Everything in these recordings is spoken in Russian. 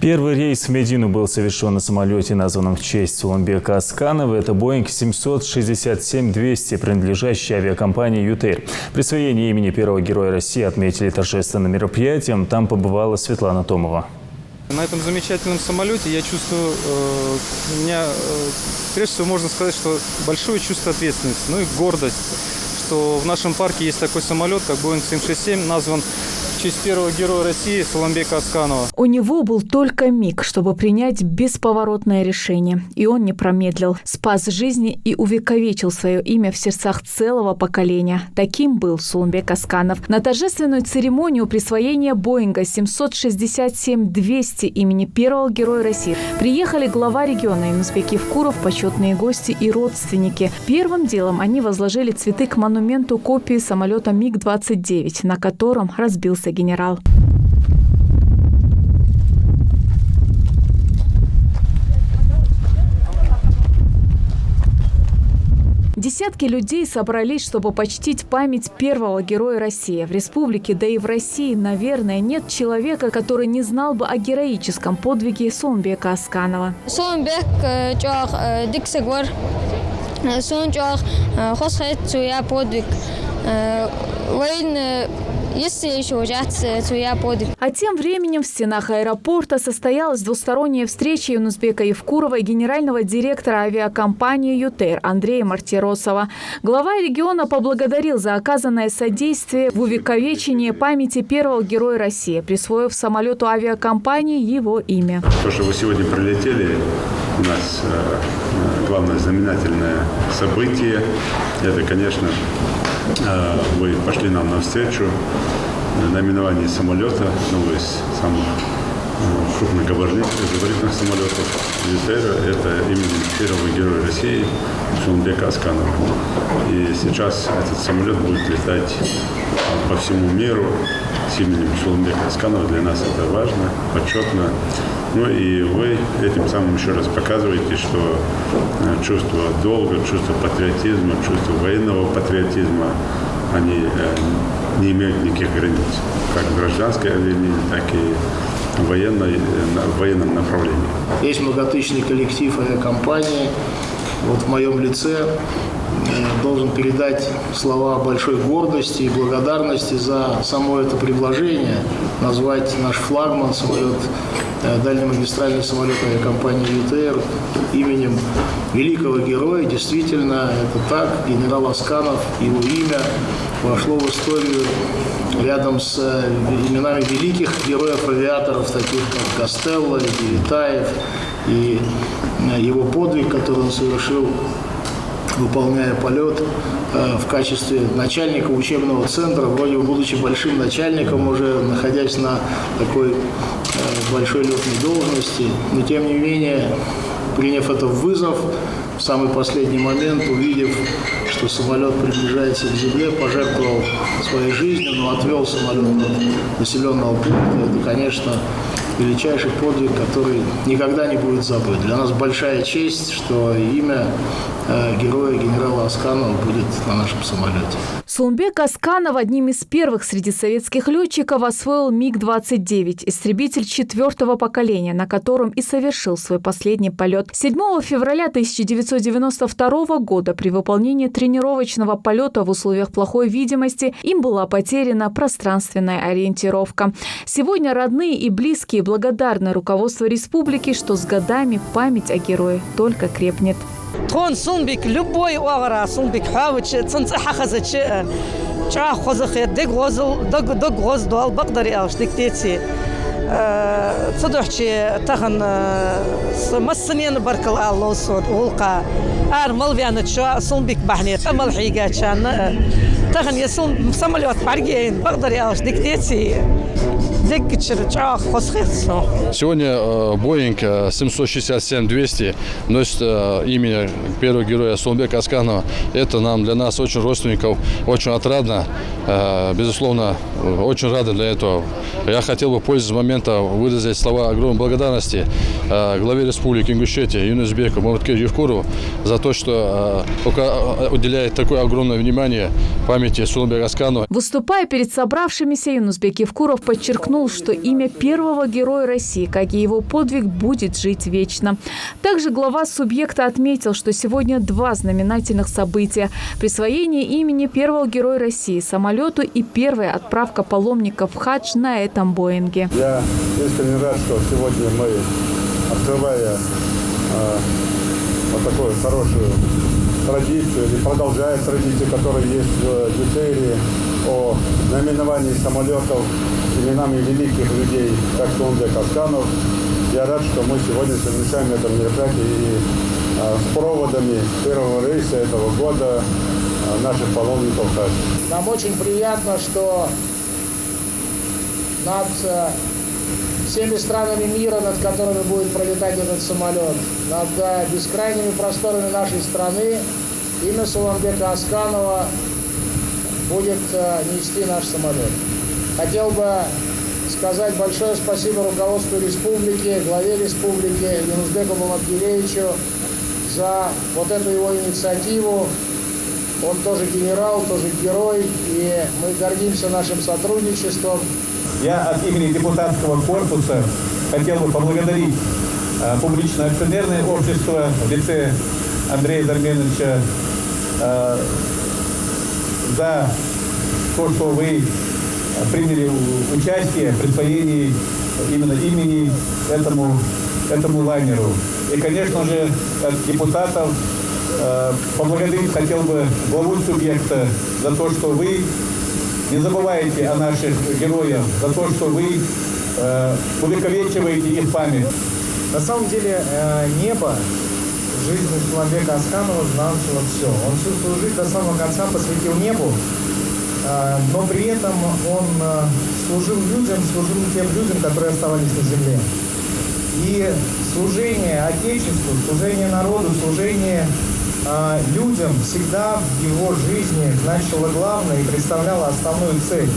Первый рейс в Медину был совершен на самолете, названном в честь Суланбека Асканова. Это Boeing 767-200, принадлежащий авиакомпании «Ютейр». Присвоение имени первого героя России отметили торжественным мероприятием. Там побывала Светлана Томова. На этом замечательном самолете я чувствую, прежде всего можно сказать, что большое чувство ответственности, ну и гордость, что в нашем парке есть такой самолет, как Boeing 767, назван в честь первого героя России Суланбека Асканова. У него был только миг, чтобы принять бесповоротное решение. И он не промедлил. Спас жизни и увековечил свое имя в сердцах целого поколения. Таким был Суланбек Асканов. На торжественную церемонию присвоения Боинга 767-200 имени первого героя России приехали глава региона Юнусбек Евкуров, почетные гости и родственники. Первым делом они возложили цветы к монументу копии самолета МиГ-29, на котором разбился генерал. Десятки людей собрались, чтобы почтить память первого героя России. В республике, да и в России, наверное, нет человека, который не знал бы о героическом подвиге Суланбека Асканова. Суланбек диксегвар, Суланбек хосхет суя подвиг. А тем временем в стенах аэропорта состоялась двусторонняя встреча Юнусбека Евкурова и генерального директора авиакомпании «Ютейр» Андрея Мартиросова. Глава региона поблагодарил за оказанное содействие в увековечении памяти первого героя России, присвоив самолету авиакомпании его имя. То, что вы сегодня прилетели, у нас главное знаменательное событие, это, конечно, вы пошли нам навстречу. Наименование самолета, одного из самых крупногабаритных самолетов «Ютейра», это именем первого героя России Суланбека Асканова. И сейчас этот самолет будет летать по всему миру с именем Суланбека Асканова. Для нас это важно, почетно. Ну и вы этим самым еще раз показываете, что чувство долга, чувство патриотизма, чувство военного патриотизма, они не имеют никаких границ, как в гражданской авиалинии, так и в военном направлении. Есть многотысячный коллектив авиакомпании. Вот в моем лице должен передать слова большой гордости и благодарности за само это предложение, назвать наш флагман, самолет, дальнемагистральный самолет авиакомпании «Ютейр» именем великого героя. Действительно, это так. Генерал Асканов, его имя вошло в историю рядом с именами великих героев-авиаторов, таких как Гастелло, Девитаев, и его подвиг, который он совершил, выполняя полет в качестве начальника учебного центра, вроде бы будучи большим начальником, уже находясь на такой большой летной должности, но тем не менее, приняв это в вызов, в самый последний момент, увидев, что самолет приближается к земле, пожертвовал своей жизнью, но отвел самолет от населенного пункта. Это, конечно, величайший подвиг, который никогда не будет забыт. Для нас большая честь, что имя героя генерала Асканова будет на нашем самолете. Суланбек Асканов одним из первых среди советских летчиков освоил МиГ-29, истребитель 4-го поколения, на котором и совершил свой последний полет. 7 февраля 1992 года при выполнении тренировочного полета в условиях плохой видимости им была потеряна пространственная ориентировка. Сегодня родные и близкие благодарны руководству республики, что с годами память о герое только крепнет. Тон Суланбек любой огра Суланбек хавч цанцаха хазач ча хозахет дог гоздал багдari алштиктети صدحشي تغن مسنين برك الله صوت ولقى أرمل بيان شو صنبك بحنيت أمل حيجات شان تغن يصون سملوت بعرجين بقدر ياش دكتيتي Сегодня Boeing 767-200 носит имя первого героя Суланбека Асканова. Это для нас, очень родственников, очень отрадно. Безусловно, очень рады для этого. Я хотел бы, пользуясь моментом, выразить слова огромной благодарности главе республики Ингушетия Юнусбеку Маматкею Евкурову за то, что уделяет такое огромное внимание памяти Суланбека Асканова. Выступая перед собравшимися, Юнусбек Евкуров подчеркнул подчеркнул, что имя первого героя России, как и его подвиг, будет жить вечно. Также глава субъекта отметил, что сегодня два знаменательных события – присвоение имени первого героя России самолету и первая отправка паломников в хадж на этом Боинге. Я искренне рад, что сегодня мы, открывая вот такую хорошую традицию или продолжая традицию, которая есть в Ютере, о наименовании самолетов именами великих людей, как Сооронбек Асканов. Я рад, что мы сегодня совмещаем это мероприятие и с проводами первого рейса этого года наших паломников хадж. Нам очень приятно, что над всеми странами мира, над которыми будет пролетать этот самолет, над бескрайними просторами нашей страны, имя Сооронбека Асканова будет нести наш самолет. Хотел бы сказать большое спасибо руководству республики, главе республики Юнусбеку Маматкелевичу за вот эту его инициативу. Он тоже генерал, тоже герой, и мы гордимся нашим сотрудничеством. Я от имени депутатского корпуса хотел бы поблагодарить публичное акционерное общество в лице Андрея Дарменовича за то, что вы приняли участие в присвоении именно имени этому лайнеру. И, конечно же, от депутатов поблагодарить хотел бы главу субъекта за то, что вы не забываете о наших героях, за то, что вы увековечиваете их память. На самом деле небо в жизни Сооронбека Асканова значило все. Он всю свою жизнь до самого конца посвятил небу, но при этом он служил тем людям, которые оставались на земле. И служение Отечеству, служение народу, служение людям всегда в его жизни значило главное и представляло основную цель.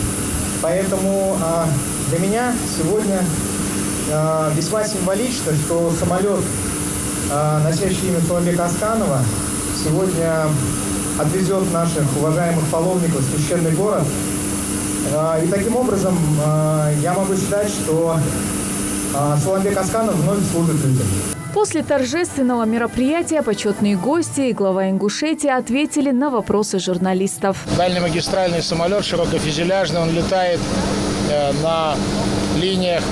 Поэтому для меня сегодня весьма символично, что самолет, носящий имя Сооронбека Асканова, сегодня отвезет наших уважаемых паломников в священный город. И таким образом я могу считать, что Сооронбек Асканов вновь служит людям. После торжественного мероприятия почетные гости и глава Ингушетии ответили на вопросы журналистов. Дальнемагистральный самолет, широкофюзеляжный, он летает на линиях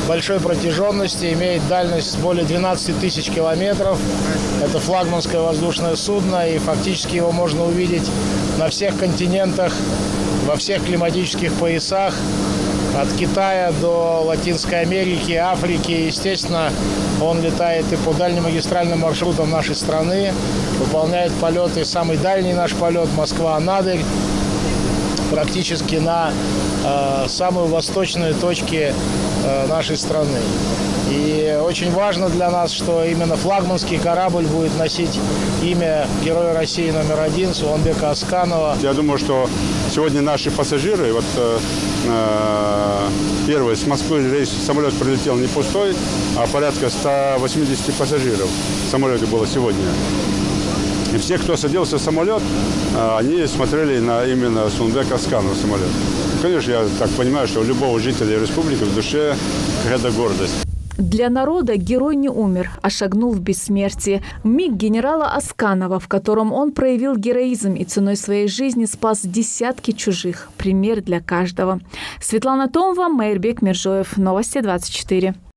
большой протяженности, имеет дальность более 12 тысяч километров. Это флагманское воздушное судно, и фактически его можно увидеть на всех континентах, во всех климатических поясах, от Китая до Латинской Америки, Африки. Естественно, он летает и по дальнемагистральным маршрутам нашей страны, выполняет полеты, самый дальний наш полет Москва-Анадырь, практически на самые восточные точки нашей страны. И очень важно для нас, что именно флагманский корабль будет носить имя Героя России номер 1 Сооронбека Асканова. Я думаю, что сегодня наши пассажиры, вот первый с Москвы рейс, самолет прилетел не пустой, а порядка 180 пассажиров в самолете было сегодня. И все, кто садился в самолет, они смотрели на именно Сооронбека Асканова самолет. Конечно, я так понимаю, что у любого жителя республики в душе какая-то гордость. Для народа герой не умер, а шагнул в бессмертие. Миг генерала Асканова, в котором он проявил героизм и ценой своей жизни спас десятки чужих. Пример для каждого. Светлана Томова, Майрбек Миржоев. Новости 24.